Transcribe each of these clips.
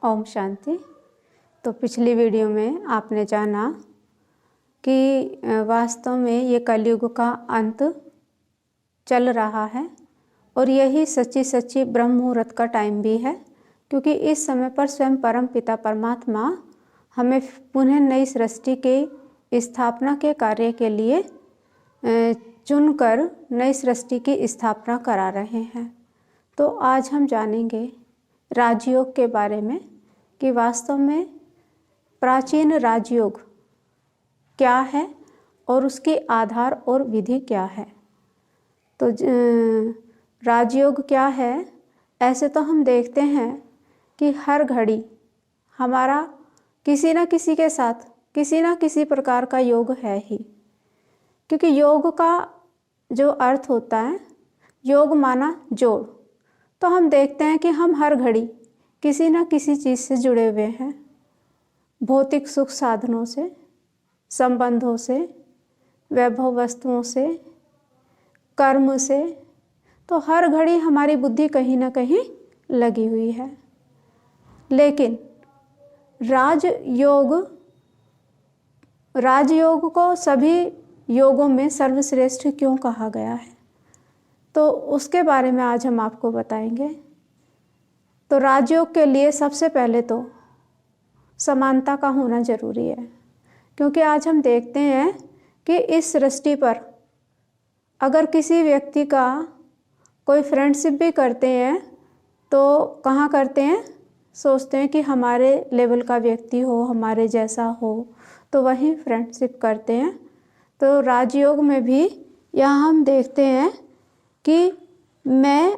ओम शांति। तो पिछली वीडियो में आपने जाना कि वास्तव में ये कलयुग का अंत चल रहा है और यही सच्ची सच्ची ब्रह्म मुहूर्त का टाइम भी है, क्योंकि इस समय पर स्वयं परम पिता परमात्मा हमें पुनः नई सृष्टि के स्थापना के कार्य के लिए चुनकर नई सृष्टि की स्थापना करा रहे हैं। तो आज हम जानेंगे राजयोग के बारे में कि वास्तव में प्राचीन राजयोग क्या है और उसकी आधार और विधि क्या है। तो राजयोग क्या है, ऐसे तो हम देखते हैं कि हर घड़ी हमारा किसी न किसी के साथ किसी न किसी प्रकार का योग है ही, क्योंकि योग का जो अर्थ होता है, योग माना जोड़। तो हम देखते हैं कि हम हर घड़ी किसी न किसी चीज़ से जुड़े हुए हैं, भौतिक सुख साधनों से, संबंधों से, वैभव वस्तुओं से, कर्म से। तो हर घड़ी हमारी बुद्धि कहीं ना कहीं लगी हुई है। लेकिन राजयोग को सभी योगों में सर्वश्रेष्ठ क्यों कहा गया है, तो उसके बारे में आज हम आपको बताएंगे। तो राजयोग के लिए सबसे पहले तो समानता का होना जरूरी है, क्योंकि आज हम देखते हैं कि इस सृष्टि पर अगर किसी व्यक्ति का कोई फ्रेंडशिप भी करते हैं तो कहाँ करते हैं, सोचते हैं कि हमारे लेवल का व्यक्ति हो, हमारे जैसा हो, तो वहीं फ्रेंडशिप करते हैं। तो राजयोग में भी यहाँ हम देखते हैं कि मैं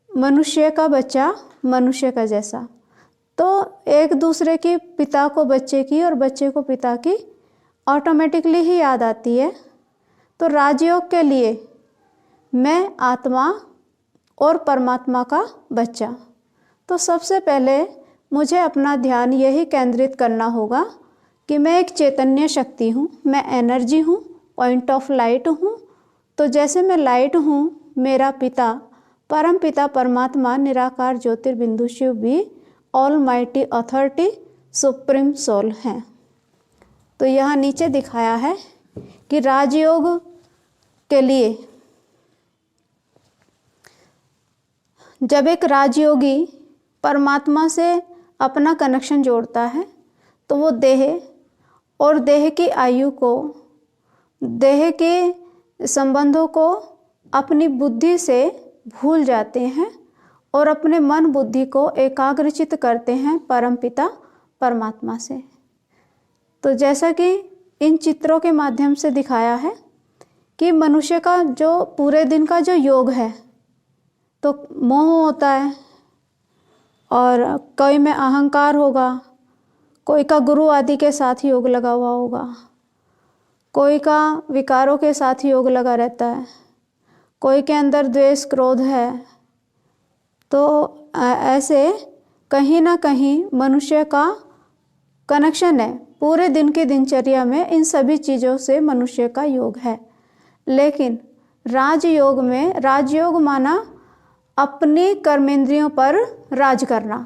मनुष्य का बच्चा मनुष्य का जैसा, तो एक दूसरे की पिता को बच्चे की और बच्चे को पिता की ऑटोमेटिकली ही याद आती है। तो राजयोग के लिए मैं आत्मा और परमात्मा का बच्चा, तो सबसे पहले मुझे अपना ध्यान यही केंद्रित करना होगा कि मैं एक चैतन्य शक्ति हूँ, मैं एनर्जी हूँ, पॉइंट ऑफ लाइट हूँ। तो जैसे मैं लाइट हूँ, मेरा पिता परम पिता परमात्मा निराकार ज्योतिर्बिंदु शिव भी almighty authority supreme soul हैं। तो यहाँ नीचे दिखाया है कि राजयोग के लिए जब एक राजयोगी परमात्मा से अपना कनेक्शन जोड़ता है तो वो देह और देह की आयु को, देह के संबंधों को अपनी बुद्धि से भूल जाते हैं और अपने मन बुद्धि को एकाग्रचित करते हैं परमपिता परमात्मा से। तो जैसा कि इन चित्रों के माध्यम से दिखाया है कि मनुष्य का जो पूरे दिन का जो योग है, तो मोह होता है और कोई में अहंकार होगा, कोई का गुरु आदि के साथ योग लगा हुआ होगा, कोई का विकारों के साथ योग लगा रहता है, कोई के अंदर द्वेष क्रोध है। तो ऐसे कहीं ना कहीं मनुष्य का कनेक्शन है, पूरे दिन की दिनचर्या में इन सभी चीज़ों से मनुष्य का योग है। लेकिन राजयोग में, राजयोग माना अपनी कर्मेंद्रियों पर राज करना।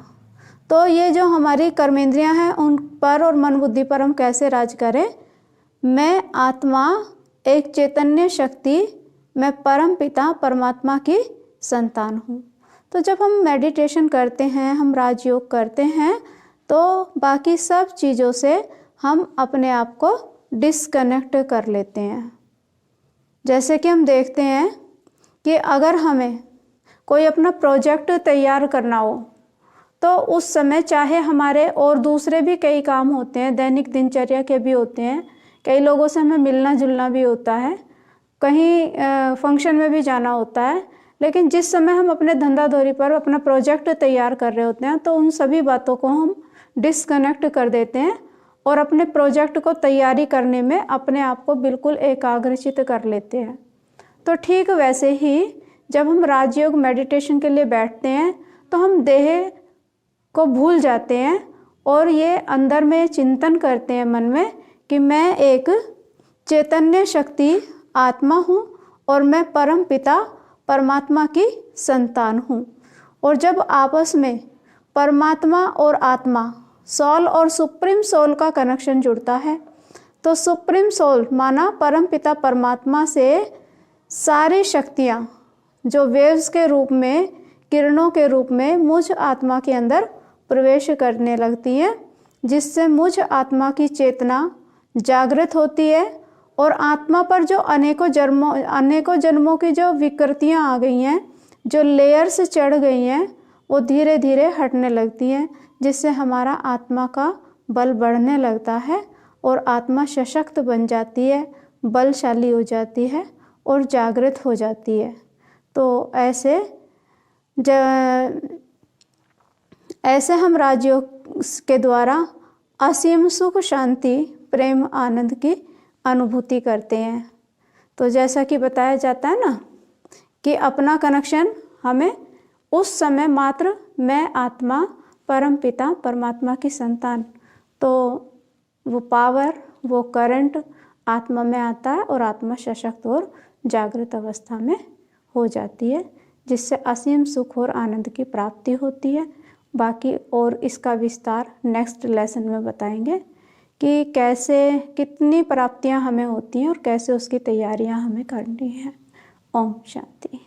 तो ये जो हमारी कर्मेंद्रियां हैं उन पर और मन बुद्धि पर हम कैसे राज करें। मैं आत्मा, एक चैतन्य शक्ति, मैं परम पिता परमात्मा की संतान हूँ। तो जब हम मेडिटेशन करते हैं, हम राजयोग करते हैं, तो बाकी सब चीज़ों से हम अपने आप को डिस्कनेक्ट कर लेते हैं। जैसे कि हम देखते हैं कि अगर हमें कोई अपना प्रोजेक्ट तैयार करना हो तो उस समय चाहे हमारे और दूसरे भी कई काम होते हैं, दैनिक दिनचर्या के भी होते हैं, कई लोगों से हमें मिलना जुलना भी होता है, कहीं फंक्शन में भी जाना होता है। लेकिन जिस समय हम अपने धंधा धोरी पर अपना प्रोजेक्ट तैयार कर रहे होते हैं तो उन सभी बातों को हम डिस्कनेक्ट कर देते हैं और अपने प्रोजेक्ट को तैयारी करने में अपने आप को बिल्कुल एकाग्रचित कर लेते हैं। तो ठीक वैसे ही जब हम राजयोग मेडिटेशन के लिए बैठते हैं तो हम देह को भूल जाते हैं और ये अंदर में चिंतन करते हैं मन में कि मैं एक चैतन्य शक्ति आत्मा हूँ और मैं परम पिता परमात्मा की संतान हूँ। और जब आपस में परमात्मा और आत्मा, सोल और सुप्रीम सोल का कनेक्शन जुड़ता है। तो सुप्रीम सोल माना परम पिता परमात्मा से सारी शक्तियाँ जो वेव्स के रूप में, किरणों के रूप में मुझ आत्मा के अंदर प्रवेश करने लगती है, जिससे मुझ आत्मा की चेतना जागृत होती है और आत्मा पर जो अनेकों जन्मों की जो विकृतियाँ आ गई हैं, जो लेयर्स चढ़ गई हैं, वो धीरे धीरे हटने लगती हैं, जिससे हमारा आत्मा का बल बढ़ने लगता है और आत्मा सशक्त बन जाती है, बलशाली हो जाती है और जागृत हो जाती है। तो ऐसे हम राजयोग के द्वारा असीम सुख, शांति, प्रेम, आनंद की अनुभूति करते हैं। तो जैसा कि बताया जाता है ना कि अपना कनेक्शन हमें उस समय मात्र मैं आत्मा, परम पिता परमात्मा की संतान, तो वो पावर, वो करंट आत्मा में आता है और आत्मा सशक्त और जागृत अवस्था में हो जाती है, जिससे असीम सुख और आनंद की प्राप्ति होती है। बाकी और इसका विस्तार नेक्स्ट लेसन में बताएंगे कि कैसे, कितनी प्राप्तियां हमें होती हैं और कैसे उसकी तैयारियां हमें करनी है। ओम शांति।